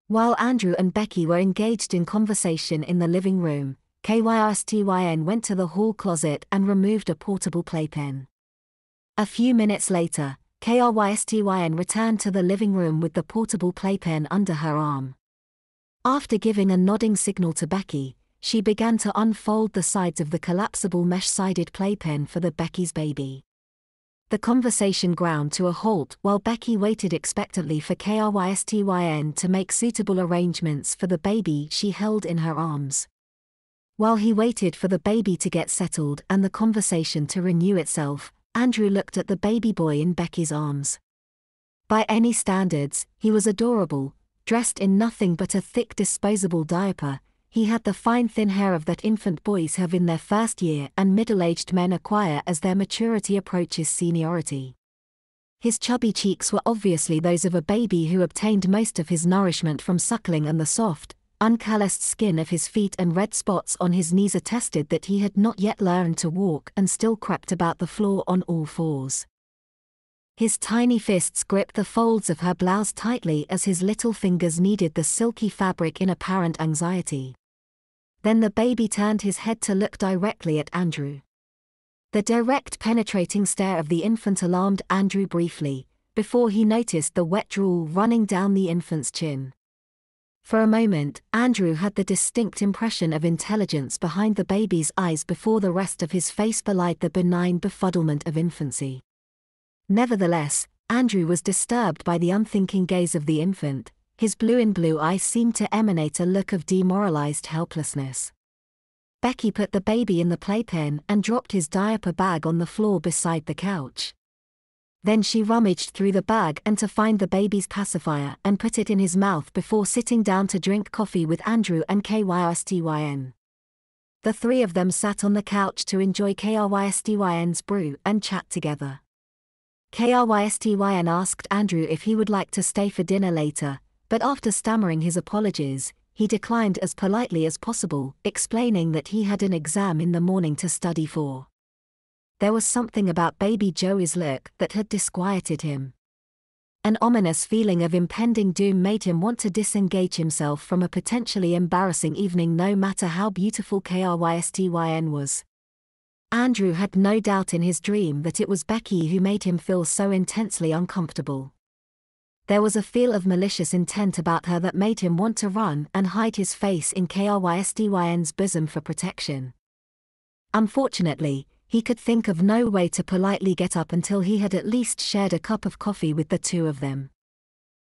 While Andrew and Becky were engaged in conversation in the living room, Kystyn went to the hall closet and removed a portable playpen. A few minutes later, Kystyn returned to the living room with the portable playpen under her arm. After giving a nodding signal to Becky, she began to unfold the sides of the collapsible mesh-sided playpen for the Becky's baby. The conversation ground to a halt while Becky waited expectantly for Kystyn to make suitable arrangements for the baby she held in her arms. While he waited for the baby to get settled and the conversation to renew itself, Andrew looked at the baby boy in Becky's arms. By any standards, he was adorable, dressed in nothing but a thick disposable diaper. He had the fine thin hair of that infant boys have in their first year and middle-aged men acquire as their maturity approaches seniority. His chubby cheeks were obviously those of a baby who obtained most of his nourishment from suckling, and the soft, uncalloused skin of his feet and red spots on his knees attested that he had not yet learned to walk and still crept about the floor on all fours. His tiny fists gripped the folds of her blouse tightly as his little fingers kneaded the silky fabric in apparent anxiety. Then the baby turned his head to look directly at Andrew. The direct penetrating stare of the infant alarmed Andrew briefly, before he noticed the wet drool running down the infant's chin. For a moment, Andrew had the distinct impression of intelligence behind the baby's eyes before the rest of his face belied the benign befuddlement of infancy. Nevertheless, Andrew was disturbed by the unthinking gaze of the infant. His blue eyes seemed to emanate a look of demoralized helplessness. Becky put the baby in the playpen and dropped his diaper bag on the floor beside the couch. Then she rummaged through the bag and to find the baby's pacifier and put it in his mouth before sitting down to drink coffee with Andrew and Kystyn. The three of them sat on the couch to enjoy Kystyn's brew and chat together. Kystyn asked Andrew if he would like to stay for dinner later, but after stammering his apologies, he declined as politely as possible, explaining that he had an exam in the morning to study for. There was something about baby Joey's look that had disquieted him. An ominous feeling of impending doom made him want to disengage himself from a potentially embarrassing evening, no matter how beautiful Kystyn was. Andrew had no doubt in his dream that it was Becky who made him feel so intensely uncomfortable. There was a feel of malicious intent about her that made him want to run and hide his face in Kystyn's bosom for protection. Unfortunately, he could think of no way to politely get up until he had at least shared a cup of coffee with the two of them.